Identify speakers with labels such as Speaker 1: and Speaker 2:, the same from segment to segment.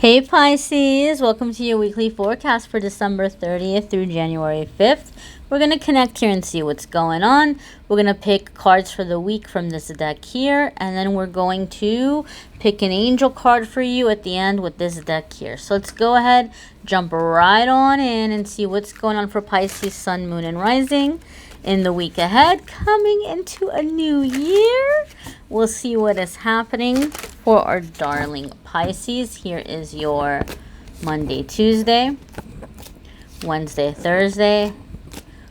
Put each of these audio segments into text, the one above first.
Speaker 1: Hey Pisces, welcome to your weekly forecast for December 30th through January 5th. We're going to connect here and see what's going on. We're going to pick cards for the week from this deck here, and then we're going to pick an angel card for you at the end with this deck here. So let's go ahead, jump right on in and see what's going on for Pisces, Sun, Moon, and Rising in the week ahead. Coming into a new year, we'll see what is happening for our darling Pisces. Here is your Monday, Tuesday, Wednesday, Thursday,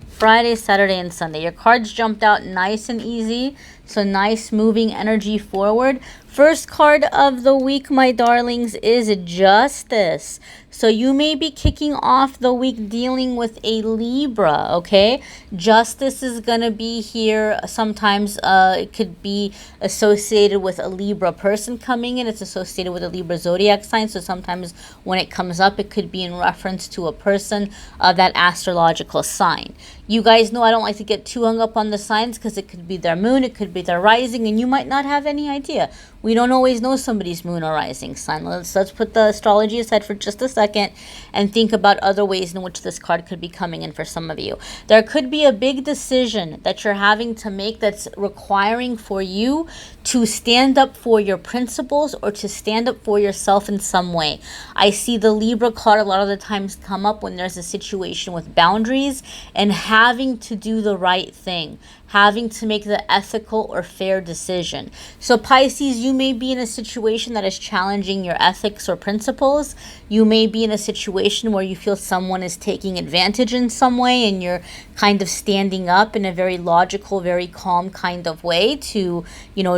Speaker 1: Friday, Saturday, and Sunday. Your cards jumped out nice and easy. So nice moving energy forward. First card of the week, my darlings, is Justice. So you may be kicking off the week dealing with a Libra, okay? Justice is going to be here. Sometimes it could be associated with a Libra person coming in. It's associated with a Libra zodiac sign. So sometimes when it comes up, it could be in reference to a person of that astrological sign. You guys know I don't like to get too hung up on the signs because it could be their moon, it could be their rising, and you might not have any idea. We don't always know somebody's moon or rising sign. Let's put the astrology aside for just a second and think about other ways in which this card could be coming in for some of you. There could be a big decision that you're having to make that's requiring for you to stand up for your principles or to stand up for yourself in some way. I see the Libra card a lot of the times come up when there's a situation with boundaries and having to do the right thing, having to make the ethical or fair decision. So Pisces, you may be in a situation that is challenging your ethics or principles. You may be in a situation where you feel someone is taking advantage in some way and you're kind of standing up in a very logical, very calm kind of way to,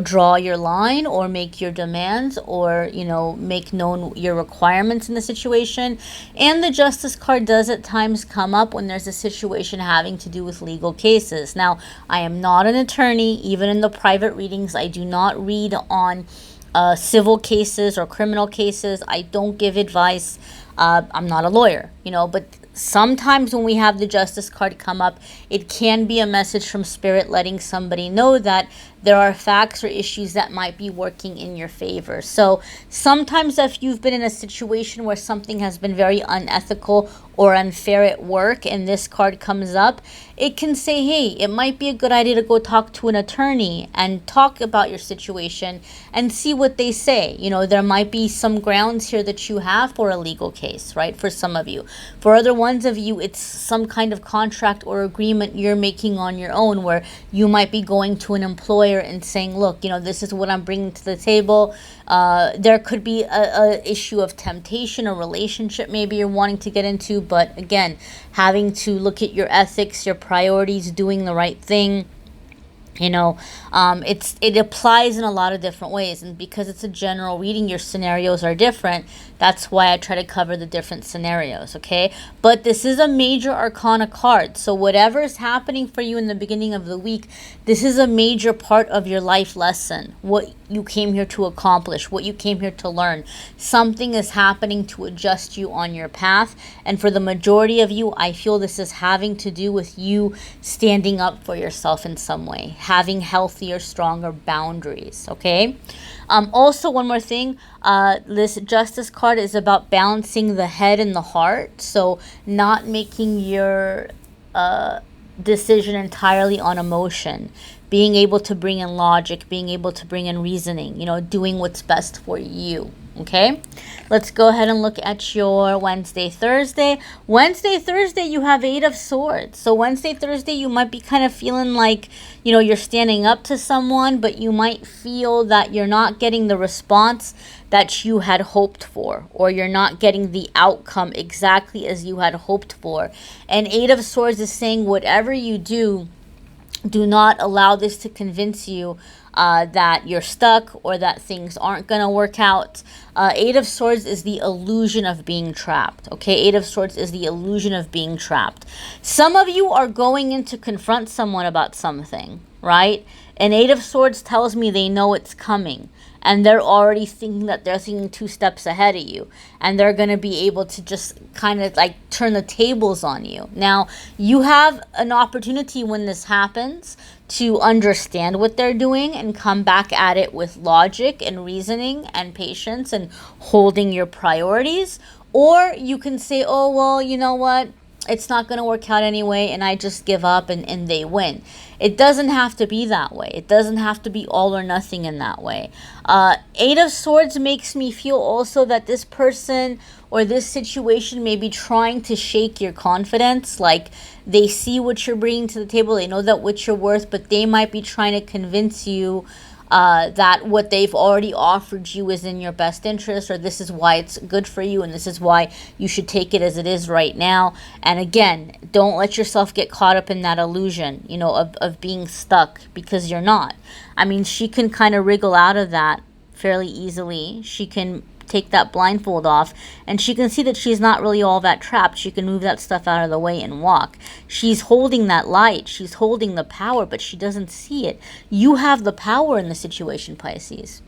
Speaker 1: draw your line or make your demands or, make known your requirements in the situation. And the Justice card does at times come up when there's a situation having to do with legal cases. Now, I am not an attorney. Even in the private readings, I do not read on civil cases or criminal cases. I don't give advice. I'm not a lawyer, but sometimes when we have the Justice card come up, it can be a message from Spirit letting somebody know that there are facts or issues that might be working in your favor. So sometimes if you've been in a situation where something has been very unethical or unfair at work and this card comes up, it can say, hey, it might be a good idea to go talk to an attorney and talk about your situation and see what they say. There might be some grounds here that you have for a legal case, right? For some of you. For other ones of you, it's some kind of contract or agreement you're making on your own where you might be going to an employer and saying, look, this is what I'm bringing to the table. There could be a issue of temptation, a relationship maybe you're wanting to get into, but again, having to look at your ethics, your priorities, doing the right thing. It applies in a lot of different ways, and because it's a general reading, your scenarios are different. That's why I try to cover the different scenarios, okay? But this is a major arcana card, so whatever is happening for you in the beginning of the week, this is a major part of your life lesson, what you came here to accomplish, what you came here to learn. Something is happening to adjust you on your path, and for the majority of you, I feel this is having to do with you standing up for yourself in some way, having healthier, stronger boundaries, okay? Also, one more thing, this Justice card is about balancing the head and the heart, so not making your decision entirely on emotion, being able to bring in logic, being able to bring in reasoning, doing what's best for you. Okay, let's go ahead and look at your Wednesday, Thursday. Wednesday, Thursday, you have 8 of Swords. So Wednesday, Thursday, you might be kind of feeling like, you're standing up to someone, but you might feel that you're not getting the response that you had hoped for, or you're not getting the outcome exactly as you had hoped for. And 8 of Swords is saying whatever you do not allow this to convince you that you're stuck or that things aren't going to work out. 8 of Swords is the illusion of being trapped. Okay, 8 of Swords is the illusion of being trapped. Some of you are going in to confront someone about something, right? And 8 of Swords tells me they know it's coming. and they're already thinking that they're thinking 2 steps ahead of you, and they're going to be able to just kind of like turn the tables on you. Now, you have an opportunity when this happens to understand what they're doing and come back at it with logic and reasoning and patience and holding your priorities. Or you can say, oh, well, you know what? It's not going to work out anyway, and I just give up and they win. It doesn't have to be that way. It doesn't have to be all or nothing in that way. 8 of Swords makes me feel also that this person or this situation may be trying to shake your confidence. Like, they see what you're bringing to the table. They know that what you're worth, but they might be trying to convince you that what they've already offered you is in your best interest, or this is why it's good for you, and this is why you should take it as it is right now. And again, don't let yourself get caught up in that illusion, you know, of being stuck, because you're not. I mean, she can kind of wriggle out of that fairly easily. She can take that blindfold off, and she can see that she's not really all that trapped. She can move that stuff out of the way and walk. She's holding that light. She's holding the power, but she doesn't see it. You have the power in the situation, Pisces.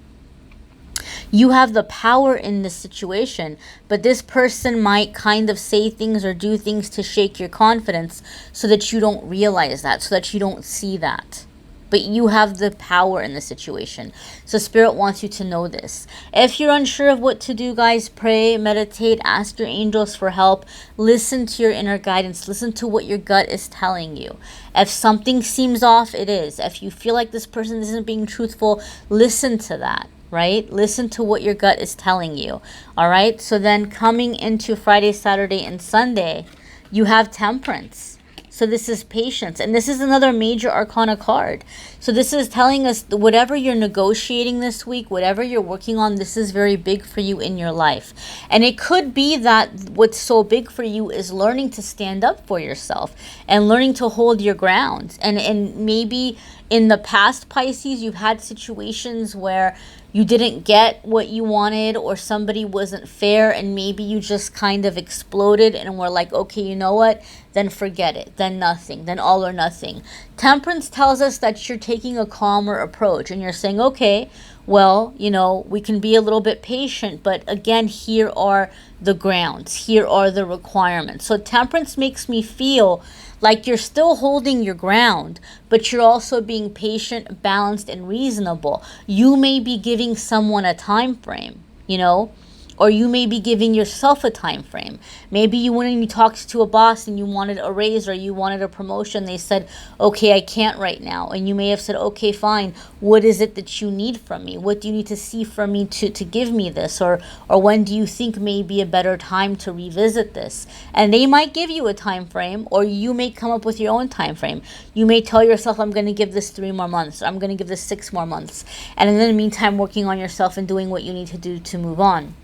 Speaker 1: You have the power in this situation, but this person might kind of say things or do things to shake your confidence so that you don't realize that, so that you don't see that. But you have the power in the situation. So Spirit wants you to know this. If you're unsure of what to do, guys, pray, meditate, ask your angels for help. Listen to your inner guidance. Listen to what your gut is telling you. If something seems off, it is. If you feel like this person isn't being truthful, listen to that, right? Listen to what your gut is telling you, all right? So then coming into Friday, Saturday, and Sunday, you have Temperance. So this is patience. And this is another major arcana card. So this is telling us whatever you're negotiating this week, whatever you're working on, this is very big for you in your life. And it could be that what's so big for you is learning to stand up for yourself and learning to hold your ground. And maybe in the past, Pisces, you've had situations where you didn't get what you wanted, or somebody wasn't fair, and maybe you just kind of exploded and were like, okay, you know what? Then forget it. Then nothing. Then all or nothing. Temperance tells us that you're taking a calmer approach, and you're saying, okay, well, you know, we can be a little bit patient, but again, here are the grounds. Here are the requirements. So Temperance makes me feel like you're still holding your ground, but you're also being patient, balanced, and reasonable. You may be giving someone a time frame, you know, or you may be giving yourself a time frame. Maybe you went and you talked to a boss and you wanted a raise or you wanted a promotion. They said, okay, I can't right now. And you may have said, okay, fine. What is it that you need from me? What do you need to see from me to give me this? Or when do you think may be a better time to revisit this? And they might give you a time frame, or you may come up with your own time frame. You may tell yourself, I'm going to give this 3 more months. Or I'm going to give this 6 more months. And in the meantime, working on yourself and doing what you need to do to move on.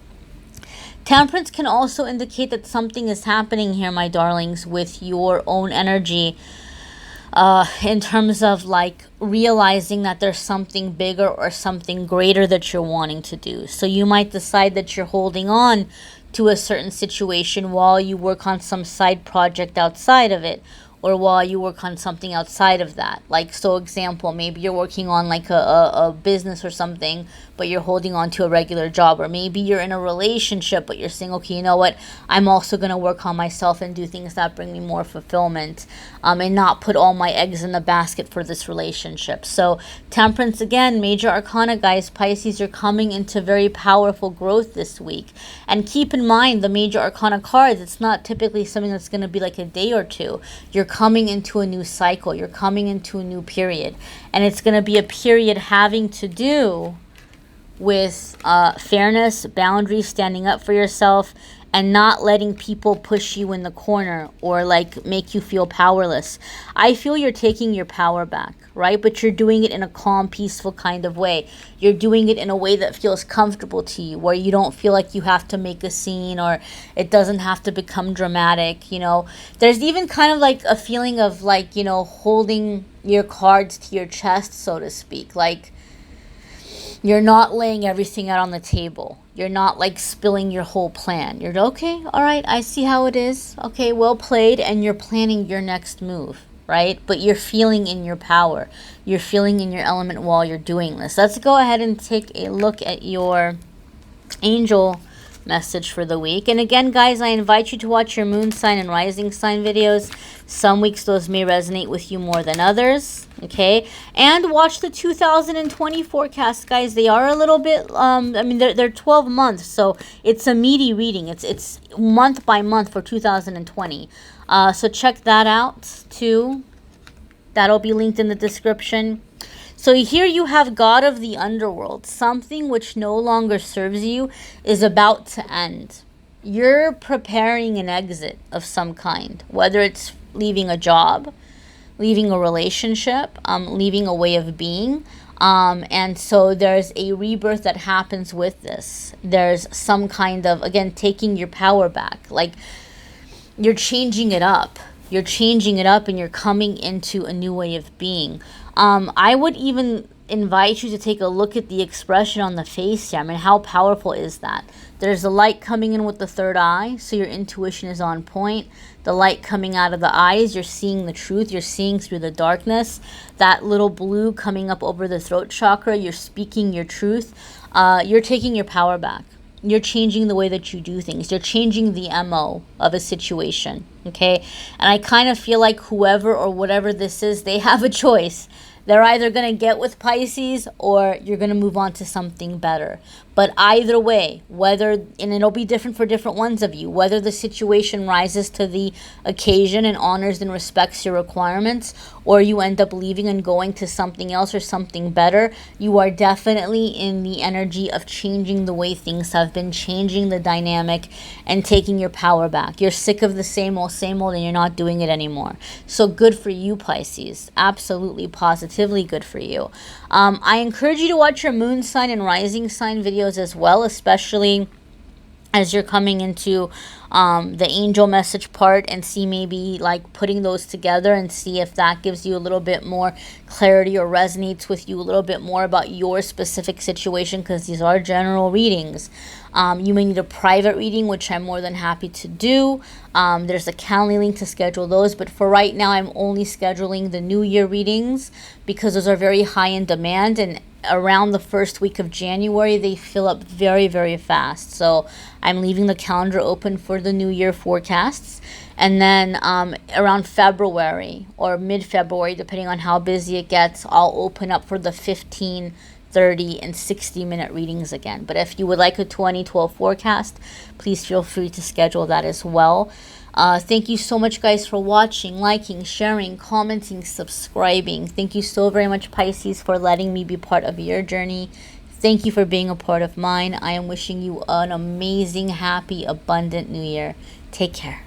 Speaker 1: Temperance can also indicate that something is happening here, my darlings, with your own energy, in terms of like realizing that there's something bigger or something greater that you're wanting to do. So you might decide that you're holding on to a certain situation while you work on some side project outside of it, or while you work on something outside of that. Like, so example, maybe you're working on like a business or something, but you're holding on to a regular job. Or maybe you're in a relationship, but you're saying, okay, you know what? I'm also going to work on myself and do things that bring me more fulfillment, and not put all my eggs in the basket for this relationship. So Temperance, again, major arcana, guys, Pisces, you're coming into very powerful growth this week. And keep in mind, the major arcana cards, it's not typically something that's going to be like a day or two. You're coming into a new cycle. You're coming into a new period. And it's going to be a period having to do with fairness, boundaries, standing up for yourself, and not letting people push you in the corner or like make you feel powerless. I feel you're taking your power back, right? But you're doing it in a calm, peaceful kind of way. You're doing it in a way that feels comfortable to you, where you don't feel like you have to make a scene, or it doesn't have to become dramatic, you know. There's even kind of like a feeling of like, you know, holding your cards to your chest, so to speak. Like, you're not laying everything out on the table. You're not like spilling your whole plan. You're okay, all right, I see how it is. Okay, well played, and you're planning your next move. right? But you're feeling in your power. You're feeling in your element while you're doing this. Let's go ahead and take a look at your angel message for the week. And again, guys, I invite you to watch your moon sign and rising sign videos. Some weeks those may resonate with you more than others, okay? And watch the 2020 forecast, guys. They are a little bit I mean, they're 12 months, so it's a meaty reading. It's month by month for 2020. So check that out too. That'll be linked in the description. So here you have God of the underworld. Something which no longer serves you is about to end. You're preparing an exit of some kind, whether it's leaving a job, leaving a relationship, leaving a way of being. And so there's a rebirth that happens with this. There's some kind of, again, taking your power back. Like, you're changing it up. You're changing it up and you're coming into a new way of being. I would even invite you to take a look at the expression on the face here. I mean, how powerful is that? There's the light coming in with the third eye, so your intuition is on point. The light coming out of the eyes, you're seeing the truth. You're seeing through the darkness. That little blue coming up over the throat chakra, you're speaking your truth. You're taking your power back. You're changing the way that you do things. You're changing the MO of a situation, okay? And I kind of feel like whoever or whatever this is, they have a choice. They're either going to get with Pisces or you're going to move on to something better. But either way, whether, and it'll be different for different ones of you, whether the situation rises to the occasion and honors and respects your requirements, or you end up leaving and going to something else or something better, you are definitely in the energy of changing the way things have been, changing the dynamic and taking your power back. You're sick of the same old, and you're not doing it anymore. So good for you, Pisces. Absolutely, positively good for you. I encourage you to watch your moon sign and rising sign videos as well, especially as you're coming into the angel message part, and see maybe like putting those together and see if that gives you a little bit more clarity or resonates with you a little bit more about your specific situation, because these are general readings. You may need a private reading, which I'm more than happy to do. There's a Calendly link to schedule those, but for right now I'm only scheduling the New Year readings because those are very high in demand, and around the first week of January they fill up very, very fast. So I'm leaving the calendar open for the New Year forecasts, and then around February or mid-February, depending on how busy it gets, I'll open up for the 15, 30, and 60-minute readings again. But if you would like a 2012 forecast, please feel free to schedule that as well. Thank you so much, guys, for watching, liking, sharing, commenting, subscribing. Thank you so very much, Pisces, for letting me be part of your journey. Thank you for being a part of mine. I am wishing you an amazing, happy, abundant new year. Take care.